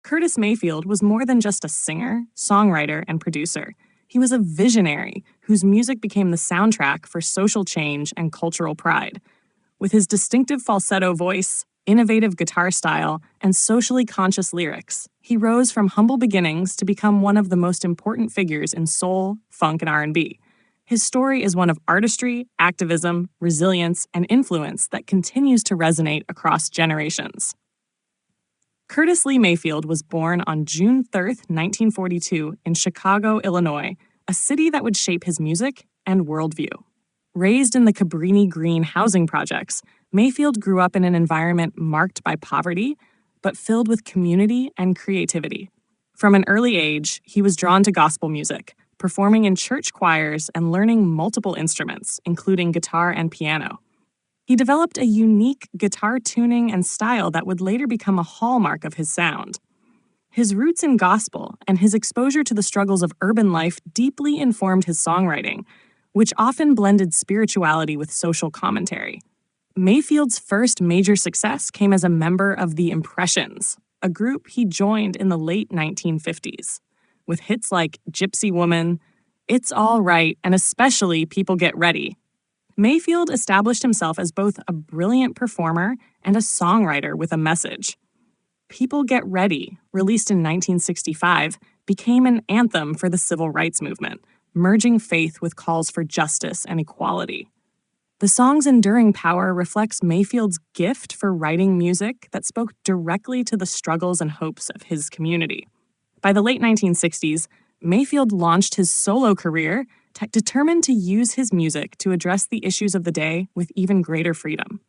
Curtis Mayfield was more than just a singer, songwriter, and producer. He was a visionary whose music became the soundtrack for social change and cultural pride. With his distinctive falsetto voice, innovative guitar style, and socially conscious lyrics, he rose from humble beginnings to become one of the most important figures in soul, funk, and R&B. His story is one of artistry, activism, resilience, and influence that continues to resonate across generations. Curtis Lee Mayfield was born on June 3, 1942, in Chicago, Illinois, a city that would shape his music and worldview. Raised in the Cabrini Green housing projects, Mayfield grew up in an environment marked by poverty, but filled with community and creativity. From an early age, he was drawn to gospel music, performing in church choirs and learning multiple instruments, including guitar and piano. He developed a unique guitar tuning and style that would later become a hallmark of his sound. His roots in gospel and his exposure to the struggles of urban life deeply informed his songwriting, which often blended spirituality with social commentary. Mayfield's first major success came as a member of the Impressions, a group he joined in the late 1950s. With hits like Gypsy Woman, It's All Right, and especially People Get Ready, Mayfield established himself as both a brilliant performer and a songwriter with a message. People Get Ready, released in 1965, became an anthem for the civil rights movement, merging faith with calls for justice and equality. The song's enduring power reflects Mayfield's gift for writing music that spoke directly to the struggles and hopes of his community. By the late 1960s, Mayfield launched his solo career, determined to use his music to address the issues of the day with even greater freedom.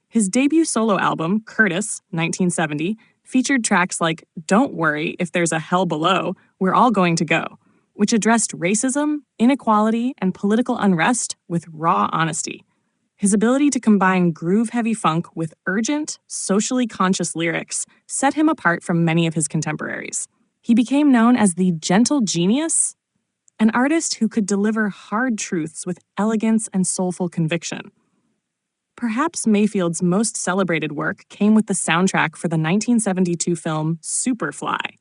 His debut solo album, Curtis, 1970, featured tracks like Don't Worry If There's a Hell Below, We're All Going to Go, which addressed racism, inequality, and political unrest with raw honesty. His ability to combine groove-heavy funk with urgent, socially conscious lyrics set him apart from many of his contemporaries. He became known as the gentle genius, an artist who could deliver hard truths with elegance and soulful conviction. Perhaps Mayfield's most celebrated work came with the soundtrack for the 1972 film Superfly.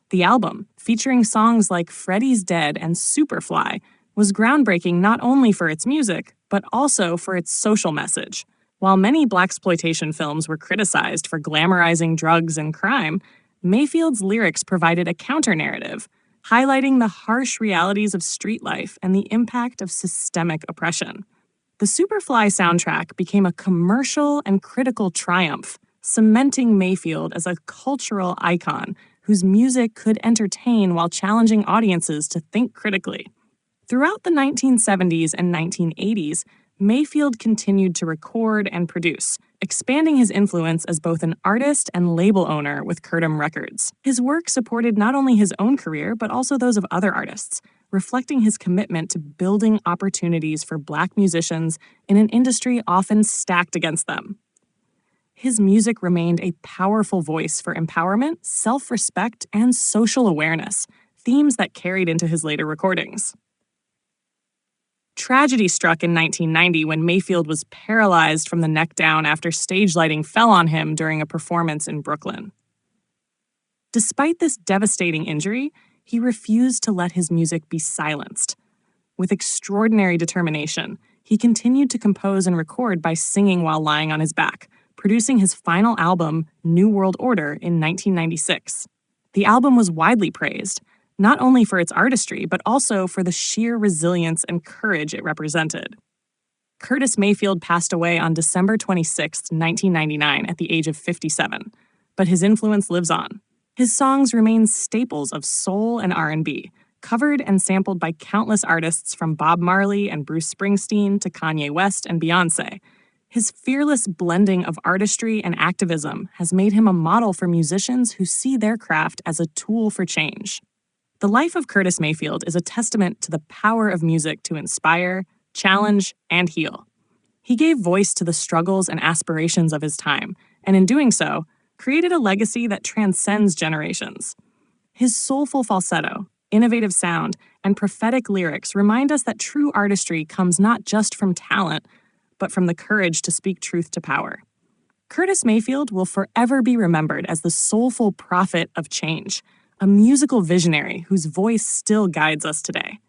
The album, featuring songs like Freddie's Dead and Superfly, was groundbreaking not only for its music, but also for its social message. While many blaxploitation films were criticized for glamorizing drugs and crime, Mayfield's lyrics provided a counter-narrative, highlighting the harsh realities of street life and the impact of systemic oppression. The Superfly soundtrack became a commercial and critical triumph, cementing Mayfield as a cultural icon whose music could entertain while challenging audiences to think critically. Throughout the 1970s and 1980s, Mayfield continued to record and produce, expanding his influence as both an artist and label owner with Curtis Records. His work supported not only his own career, but also those of other artists, reflecting his commitment to building opportunities for Black musicians in an industry often stacked against them. His music remained a powerful voice for empowerment, self-respect, and social awareness, themes that carried into his later recordings. Tragedy struck in 1990 when Mayfield was paralyzed from the neck down after stage lighting fell on him during a performance in Brooklyn. Despite this devastating injury, he refused to let his music be silenced. With extraordinary determination, he continued to compose and record by singing while lying on his back, producing his final album, New World Order, in 1996. The album was widely praised, not only for its artistry, but also for the sheer resilience and courage it represented. Curtis Mayfield passed away on December 26, 1999, at the age of 57, but his influence lives on. His songs remain staples of soul and R&B, covered and sampled by countless artists from Bob Marley and Bruce Springsteen to Kanye West and Beyoncé. His fearless blending of artistry and activism has made him a model for musicians who see their craft as a tool for change. The life of Curtis Mayfield is a testament to the power of music to inspire, challenge, and heal. He gave voice to the struggles and aspirations of his time, and in doing so, created a legacy that transcends generations. His soulful falsetto, innovative sound, and prophetic lyrics remind us that true artistry comes not just from talent, but from the courage to speak truth to power. Curtis Mayfield will forever be remembered as the soulful prophet of change, a musical visionary whose voice still guides us today.